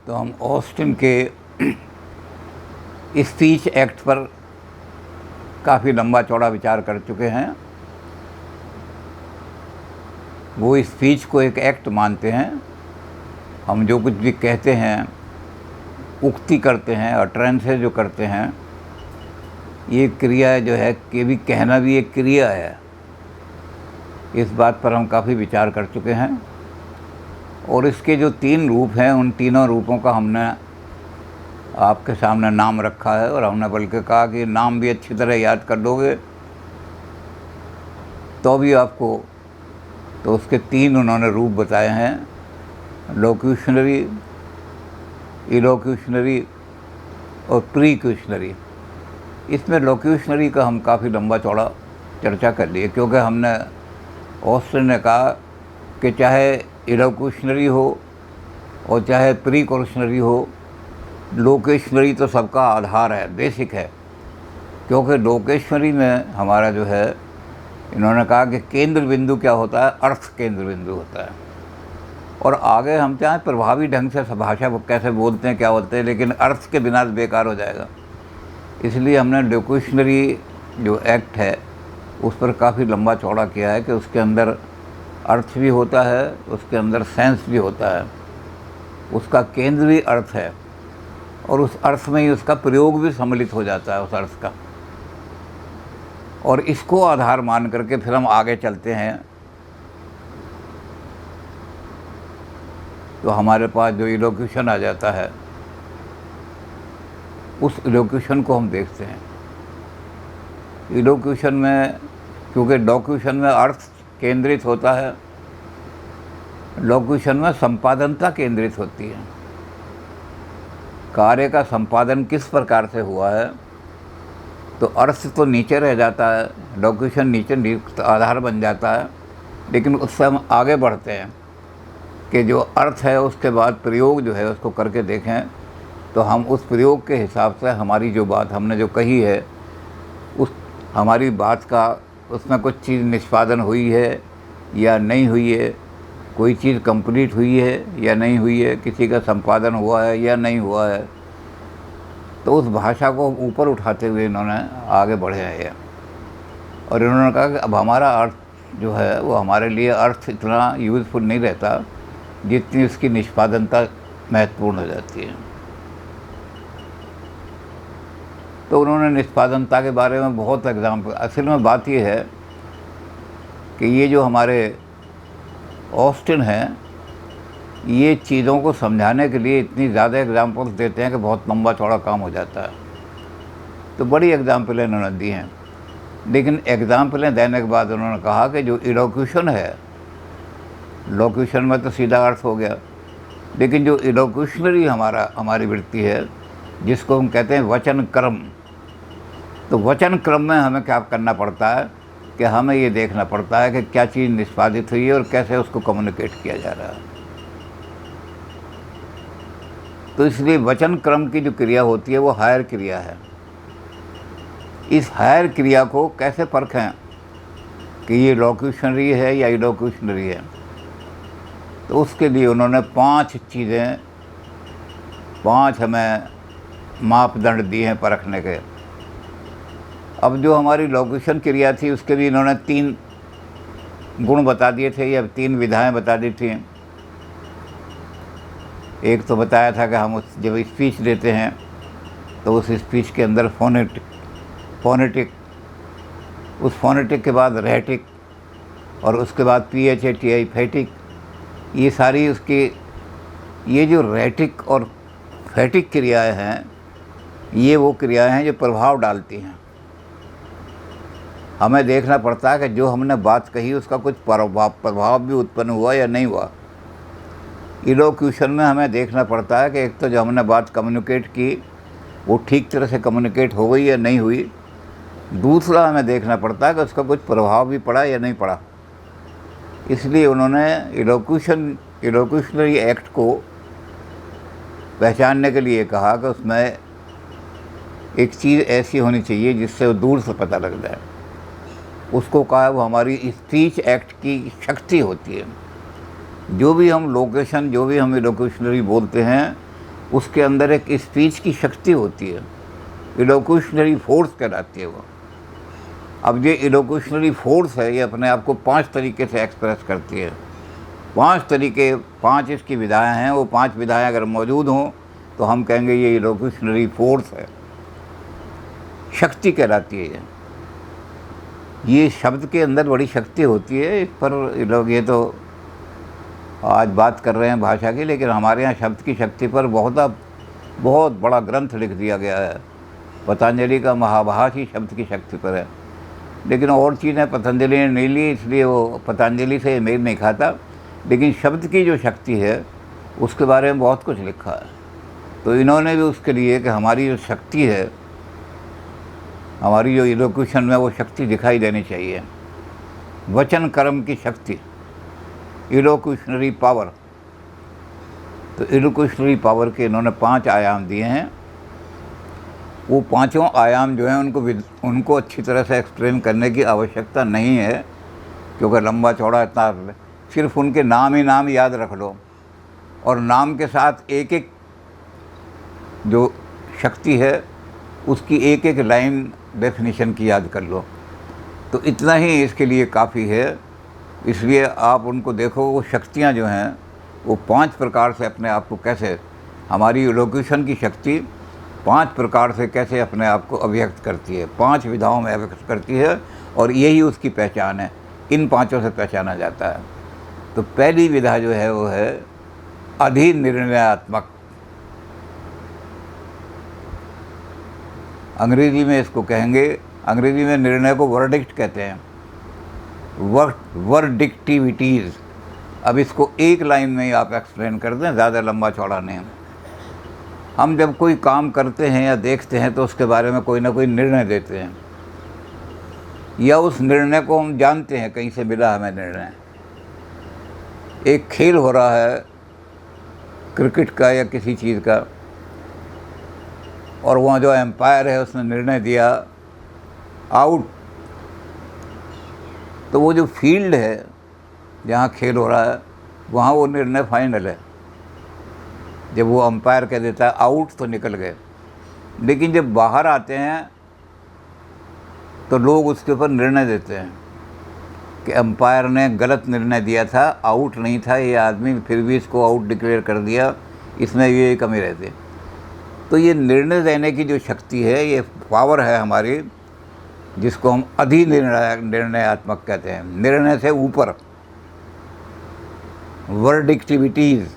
तो हम ऑस्टिन के स्पीच एक्ट पर काफ़ी लंबा चौड़ा विचार कर चुके हैं। वो स्पीच को एक एक्ट मानते हैं। हम जो कुछ भी कहते हैं, उक्ति करते हैं, अटरेंसेस जो करते हैं, ये क्रिया जो है कि भी कहना भी एक क्रिया है। इस बात पर हम काफ़ी विचार कर चुके हैं और इसके जो 3 रूप हैं, उन तीनों रूपों का हमने आपके सामने नाम रखा है और हमने बल्कि कहा कि नाम भी अच्छी तरह याद कर लोगे तो भी आपको, तो उसके 3 उन्होंने रूप बताए हैं, लोक्यूशनरी, इलोक्यूशनरी और प्रीक्यूशनरी। इसमें लोक्यूशनरी का हम काफ़ी लंबा चौड़ा चर्चा कर लिए, क्योंकि हमने ऑस्टिन ने कहा कि चाहे इलोक्यूशनरी हो और चाहे प्रीक्यूशनरी हो, लोकेशनरी तो सबका आधार है, बेसिक है। क्योंकि लोकेशनरी में हमारा जो है, इन्होंने कहा कि केंद्र बिंदु क्या होता है, अर्थ केंद्र बिंदु होता है। और आगे हम चाहें प्रभावी ढंग से भाषा कैसे बोलते हैं, क्या बोलते हैं, लेकिन अर्थ के बिना बेकार हो जाएगा। इसलिए हमने लोकेशनरी जो एक्ट है उस पर काफ़ी लंबा चौड़ा किया है कि उसके अंदर अर्थ भी होता है, उसके अंदर सेंस भी होता है, उसका केंद्र भी अर्थ है और उस अर्थ में ही उसका प्रयोग भी सम्मिलित हो जाता है, उस अर्थ का। और इसको आधार मान करके फिर हम आगे चलते हैं तो हमारे पास जो इलोक्यूशन आ जाता है, उस इलोक्यूशन को हम देखते हैं। इलोक्यूशन में, क्योंकि लोक्यूशन में अर्थ केंद्रित होता है, लोक्यूशन में संपादनता केंद्रित होती है। कार्य का संपादन किस प्रकार से हुआ है, तो अर्थ तो नीचे रह जाता है, लोक्यूशन नीचे आधार बन जाता है, लेकिन उससे हम आगे बढ़ते हैं कि जो अर्थ है उसके बाद प्रयोग जो है उसको करके देखें, तो हम उस प्रयोग के हिसाब से हमारी जो बात हमने जो कही है, उस हमारी बात का उसमें कुछ चीज़ निष्पादन हुई है या नहीं हुई है, कोई चीज़ कंप्लीट हुई है या नहीं हुई है, किसी का संपादन हुआ है या नहीं हुआ है, तो उस भाषा को ऊपर उठाते हुए इन्होंने आगे बढ़े हैं। और इन्होंने कहा कि अब हमारा अर्थ जो है वो हमारे लिए अर्थ इतना यूज़फुल नहीं रहता जितनी उसकी निष्पादनता महत्वपूर्ण हो जाती है। तो उन्होंने निष्पादनता के बारे में बहुत एग्जाम्पल, असल में बात ये है कि ये जो हमारे ऑस्टिन हैं, ये चीज़ों को समझाने के लिए इतनी ज़्यादा एग्जाम्पल्स देते हैं कि बहुत लंबा चौड़ा काम हो जाता है। तो बड़ी एग्जाम्पलें इन्होंने दी हैं, लेकिन एग्जाम्पलें देने के बाद उन्होंने कहा कि जो इलोक्यूशन है, लोक्यूशन में तो सीधा अर्थ हो गया, लेकिन जो इलोक्यूशनरी हमारी वृत्ति है, जिसको हम कहते हैं वचन क्रम, तो वचन क्रम में हमें क्या करना पड़ता है कि हमें ये देखना पड़ता है कि क्या चीज़ निष्पादित हुई है और कैसे उसको कम्युनिकेट किया जा रहा है। तो इसलिए वचन क्रम की जो क्रिया होती है वो हायर क्रिया है। इस हायर क्रिया को कैसे परखें कि ये लोक्यूशनरी है या इलोक्यूशनरी है, तो उसके लिए उन्होंने 5 चीज़ें, 5 हमें मापदंड दिए हैं परखने के। अब जो हमारी लोक्यूशन क्रिया थी उसके भी इन्होंने 3 गुण बता दिए थे या 3 विधाएं बता दी थी। एक तो बताया था कि हम जब स्पीच देते हैं तो उस स्पीच के अंदर फोनेटिक, उस फोनेटिक के बाद रेटिक और उसके बाद PHATI फैटिक, ये सारी उसकी, ये जो रेटिक और फैटिक क्रियाएं हैं, ये वो क्रियाएं हैं जो प्रभाव डालती हैं। हमें देखना पड़ता है कि जो हमने बात कही उसका कुछ प्रभाव भी उत्पन्न हुआ या नहीं हुआ। इलोक्यूशन में हमें देखना पड़ता है कि एक तो जो हमने बात कम्युनिकेट की वो ठीक तरह से कम्युनिकेट हो गई या नहीं हुई, दूसरा हमें देखना पड़ता है कि उसका कुछ प्रभाव भी पड़ा या नहीं पड़ा। इसलिए उन्होंने इलोक्यूशनरी एक्ट को पहचानने के लिए कहा कि उसमें एक चीज़ ऐसी होनी चाहिए जिससे वो दूर से पता लग जाए। उसको कहा वो हमारी स्पीच एक्ट की शक्ति होती है। जो भी हम लोकेशन, जो भी हम इलोक्यूशनरी बोलते हैं, उसके अंदर एक स्पीच की शक्ति होती है, इलोक्यूशनरी फोर्स कहलाती है वो। अब ये इलोक्यूशनरी फोर्स है, ये अपने आप को 5 तरीके से एक्सप्रेस करती है। 5 तरीके, 5 इसकी विधाएँ हैं। वो 5 विधाएँ अगर मौजूद हों तो हम कहेंगे ये इलोक्यूशनरी फोर्स है, शक्ति कहलाती है। ये शब्द के अंदर बड़ी शक्ति होती है। इस पर लोग ये तो आज बात कर रहे हैं भाषा की, लेकिन हमारे यहाँ शब्द की शक्ति पर बहुत बड़ा ग्रंथ लिख दिया गया है। पतंजलि का महाभाष्य ही शब्द की शक्ति पर है। लेकिन और चीज़ें पतंजलि ने नहीं ली, इसलिए वो पतंजलि से मेल नहीं खाता। लेकिन शब्द की जो शक्ति है उसके बारे में बहुत कुछ लिखा है। तो इन्होंने भी उसके लिए कि हमारी जो शक्ति है, हमारी जो इलोक्यूशन में वो शक्ति दिखाई देनी चाहिए, वचन कर्म की शक्ति, इलोक्यूशनरी पावर। तो इलोक्यूशनरी पावर के इन्होंने 5 आयाम दिए हैं। वो 5 आयाम जो हैं उनको अच्छी तरह से एक्सप्लेन करने की आवश्यकता नहीं है, क्योंकि लंबा चौड़ा इतना, सिर्फ उनके नाम ही नाम याद रख लो, और नाम के साथ एक एक जो शक्ति है उसकी एक एक लाइन डेफिनेशन की याद कर लो। तो इतना ही इसके लिए काफ़ी है। इसलिए आप उनको देखो, वो शक्तियाँ जो हैं वो 5 प्रकार से अपने आप को कैसे, हमारी इलोक्यूशन की शक्ति 5 प्रकार से कैसे अपने आप को अभिव्यक्त करती है, 5 विधाओं में अभिव्यक्त करती है, और यही उसकी पहचान है। इन 5 से पहचाना जाता है। तो पहली विधा जो है वो है अधिनिर्णयात्मक। अंग्रेज़ी में इसको कहेंगे, अंग्रेज़ी में निर्णय को वर्डिक्ट कहते हैं, वर्डिक्टिविटीज़। अब इसको एक लाइन में ही आप एक्सप्लेन कर दें, ज़्यादा लंबा चौड़ा नहीं। हम जब कोई काम करते हैं या देखते हैं तो उसके बारे में कोई ना कोई निर्णय देते हैं, या उस निर्णय को हम जानते हैं कहीं से मिला हमें निर्णय। एक खेल हो रहा है क्रिकेट का या किसी चीज़ का, और वहाँ जो एम्पायर है उसने निर्णय दिया आउट। तो वो जो फील्ड है जहाँ खेल हो रहा है वहाँ वो निर्णय फाइनल है। जब वो अंपायर कह देता है आउट तो निकल गए। लेकिन जब बाहर आते हैं तो लोग उसके ऊपर निर्णय देते हैं कि अंपायर ने गलत निर्णय दिया था, आउट नहीं था ये आदमी, फिर भी इसको आउट डिक्लेयर कर दिया, इसमें ये कमी रहती। तो ये निर्णय देने की जो शक्ति है, ये पावर है हमारी, जिसको हम निर्णयात्मक कहते हैं। निर्णय से ऊपर वर्डिक्टिविटीज़,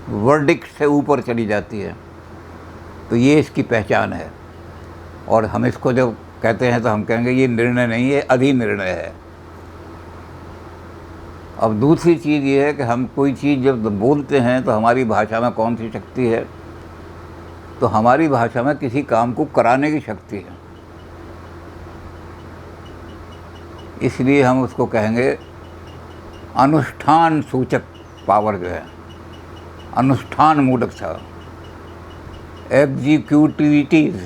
वर्डिक्ट से ऊपर चली जाती है। तो ये इसकी पहचान है। और हम इसको जब कहते हैं तो हम कहेंगे ये निर्णय नहीं है, अधिनिर्णय है। अब दूसरी चीज़ ये है कि हम कोई चीज़ जब बोलते हैं तो हमारी भाषा में कौन सी शक्ति है, तो हमारी भाषा में किसी काम को कराने की शक्ति है। इसलिए हम उसको कहेंगे अनुष्ठान सूचक पावर जो है, अनुष्ठान मूलक था, एग्जीक्यूटिविटीज़,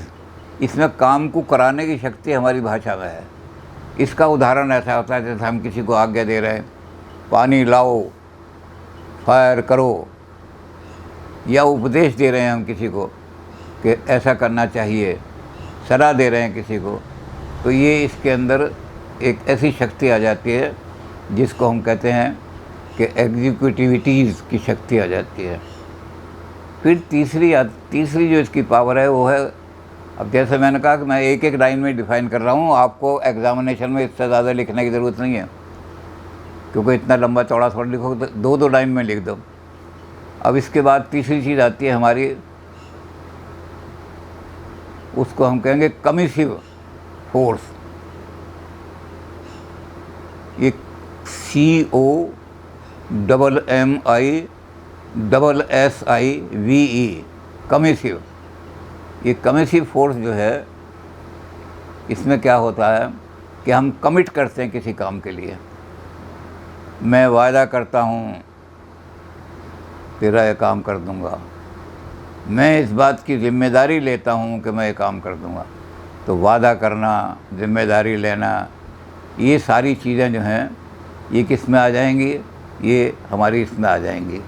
इसमें काम को कराने की शक्ति हमारी भाषा में है। इसका उदाहरण ऐसा होता है जैसे हम किसी को आज्ञा दे रहे हैं, पानी लाओ, फायर करो, या उपदेश दे रहे हैं हम किसी को कि ऐसा करना चाहिए, सलाह दे रहे हैं किसी को। तो ये इसके अंदर एक ऐसी शक्ति आ जाती है जिसको हम कहते हैं कि एग्जीक्यूटिविटीज़ की शक्ति आ जाती है। फिर तीसरी जो इसकी पावर है वो है, अब जैसे मैंने कहा कि मैं एक एक लाइन में डिफ़ाइन कर रहा हूँ, आपको एग्जामिनेशन में इससे ज़्यादा लिखने की ज़रूरत नहीं है, क्योंकि इतना लंबा चौड़ा थोड़ा लिखो, तो 2 लाइन में लिख दो। अब इसके बाद तीसरी चीज़ आती है हमारी, उसको हम कहेंगे कमिसिव फोर्स। ये COMMISSIVE, कमिसिव। ये कमिसिव फोर्स जो है, इसमें क्या होता है कि हम कमिट करते हैं किसी काम के लिए। मैं वादा करता हूँ तेरा ये काम कर दूँगा, मैं इस बात की जिम्मेदारी लेता हूँ कि मैं ये काम कर दूँगा। तो वादा करना, जिम्मेदारी लेना, ये सारी चीज़ें जो हैं ये किस में आ जाएंगी, ये हमारी इसमें आ जाएंगी,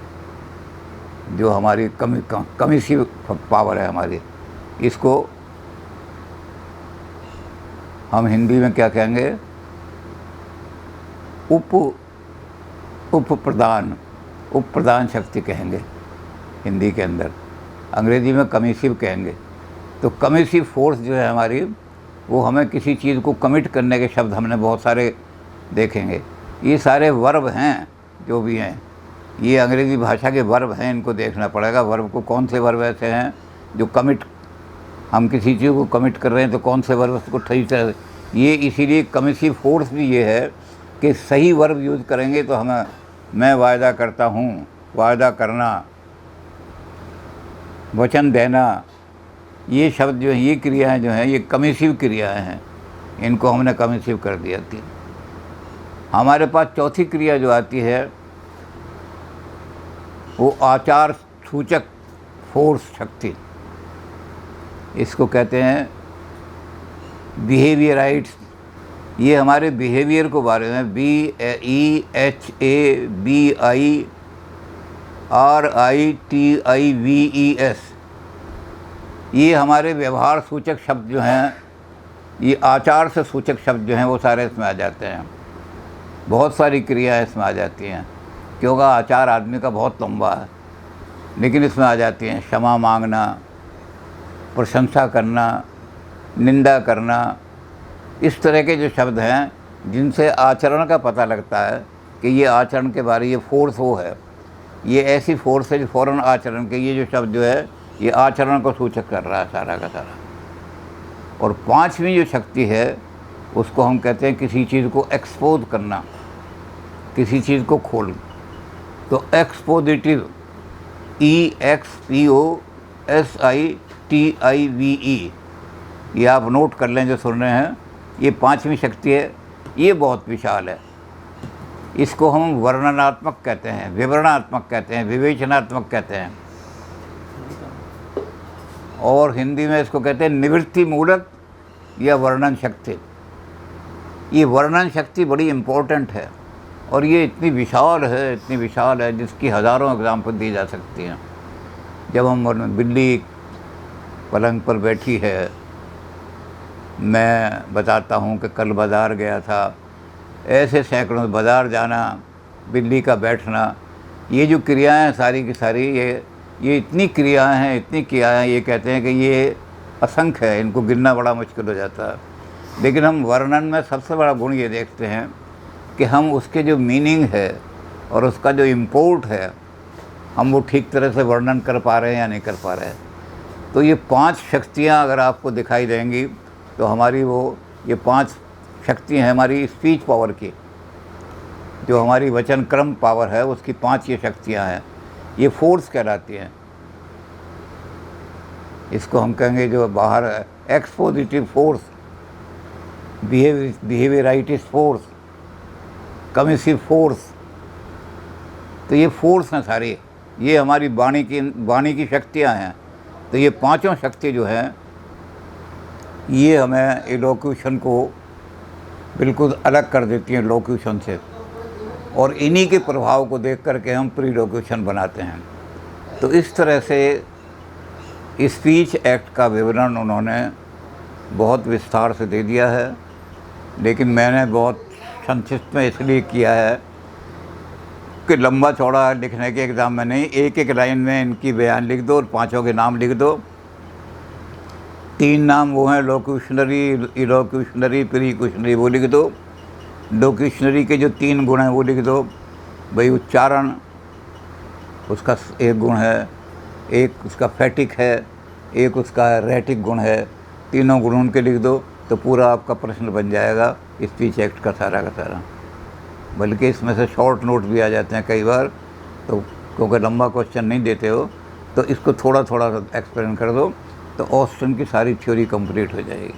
जो हमारी कमिसिव पावर है हमारी, इसको हम हिंदी में क्या कहेंगे, उप प्रधान शक्ति कहेंगे हिंदी के अंदर, अंग्रेज़ी में कमिसिव कहेंगे। तो कमिसिव फोर्स जो है हमारी, वो हमें किसी चीज़ को कमिट करने के शब्द हमने बहुत सारे देखेंगे। ये सारे वर्ब हैं जो भी हैं, ये अंग्रेज़ी भाषा के वर्ब हैं, इनको देखना पड़ेगा। वर्ब को कौन से वर्ब ऐसे हैं जो कमिट, हम किसी चीज़ को कमिट कर रहे हैं तो कौन से वर्ब उसको सही तरह, ये इसीलिए कमिसिव फोर्स भी ये है कि सही वर्ब यूज़ करेंगे तो हमें, मैं वायदा करता हूँ, वायदा करना, वचन देना, ये शब्द जो हैं, ये क्रियाएं जो हैं, ये कमिसिव क्रियाएं हैं, इनको हमने कमिसिव कर दिया थी। हमारे पास चौथी क्रिया जो आती है वो आचार सूचक फोर्स शक्ति, इसको कहते हैं बिहेवियराइट्स। ये हमारे बिहेवियर को बारे में, BEHAVIRITIVES, ये हमारे व्यवहार सूचक शब्द जो हैं, ये आचार से सूचक शब्द जो हैं वो सारे इसमें आ जाते हैं। बहुत सारी क्रियाएं इसमें आ जाती हैं, क्योंकि आचार आदमी का बहुत लंबा है, लेकिन इसमें आ जाती हैं क्षमा मांगना, प्रशंसा करना, निंदा करना, इस तरह के जो शब्द हैं जिनसे आचरण का पता लगता है कि ये आचरण के बारे, ये फोर्स वो है, ये ऐसी फोर्स है जो फ़ौरन आचरण के, ये जो शब्द जो है ये आचरण को सूचक कर रहा है सारा का सारा। और पांचवी जो शक्ति है उसको हम कहते हैं किसी चीज़ को एक्सपोज करना, किसी चीज़ को खोल, तो एक्सपोजिटिव, EXPOSITIVE, ये आप नोट कर लें जो सुन रहे हैं, ये पांचवी शक्ति है। ये बहुत विशाल है, इसको हम वर्णनात्मक कहते हैं, विवरणात्मक कहते हैं, विवेचनात्मक कहते हैं, और हिंदी में इसको कहते हैं निवृत्ति मूलक या वर्णन शक्ति। ये वर्णन शक्ति बड़ी इम्पोर्टेंट है और ये इतनी विशाल है, इतनी विशाल है, जिसकी हज़ारों एग्जाम्पल दी जा सकती हैं। जब हम, बिल्ली पलंग पर बैठी है, मैं बताता हूँ कि कल बाज़ार गया था, ऐसे सैकड़ों बाज़ार जाना, बिल्ली का बैठना, ये जो क्रियाएं हैं सारी की सारी, ये इतनी क्रियाएं हैं, इतनी क्रियाएं, ये कहते हैं कि ये असंख्य है, इनको गिनना बड़ा मुश्किल हो जाता है। लेकिन हम वर्णन में सबसे बड़ा गुण ये देखते हैं कि हम उसके जो मीनिंग है और उसका जो इम्पोर्ट है, हम वो ठीक तरह से वर्णन कर पा रहे हैं या नहीं कर पा रहे हैं। तो ये पांच शक्तियाँ अगर आपको दिखाई देंगी तो हमारी वो, ये पांच शक्तियाँ हैं हमारी स्पीच पावर की, जो हमारी वचन क्रम पावर है, उसकी पांच ये शक्तियाँ हैं, ये फोर्स कहलाती हैं। इसको हम कहेंगे जो बाहर है, एक्सपोजिटिव फोर्स, बिहेवियराइटिस फोर्स, कमिसिव फोर्स। तो ये फोर्स हैं सारी, ये हमारी वाणी की शक्तियाँ हैं। तो ये पांचों शक्ति जो हैं, ये हमें इलोक्यूशन को बिल्कुल अलग कर देती हैं लोक्यूशन से, और इन्हीं के प्रभाव को देख करके हम प्रीलोक्यूशन बनाते हैं। तो इस तरह से स्पीच एक्ट का विवरण उन्होंने बहुत विस्तार से दे दिया है, लेकिन मैंने बहुत संक्षिप्त में इसलिए किया है कि लंबा चौड़ा लिखने के एग्ज़ाम में नहीं, एक एक लाइन में इनकी बयान लिख दो और पांचों के नाम लिख दो। तीन नाम वो हैं, लोक्यूशनरी, इलोक्यूशनरी, प्रीक्यूशनरी, वो लिख दो। लोक्यूशनरी के जो तीन गुण हैं वो लिख दो भाई, उच्चारण उसका एक गुण है, एक उसका फैटिक है, एक उसका रैटिक गुण है, तीनों गुण उनके लिख दो, तो पूरा आपका प्रश्न बन जाएगा स्पीच एक्ट का सारा। बल्कि इसमें से शॉर्ट नोट भी आ जाते हैं कई बार, तो क्योंकि लंबा क्वेश्चन नहीं देते हो, तो इसको थोड़ा थोड़ा एक्सप्लेन कर दो, तो ऑस्टिन की सारी थ्योरी कंप्लीट हो जाएगी।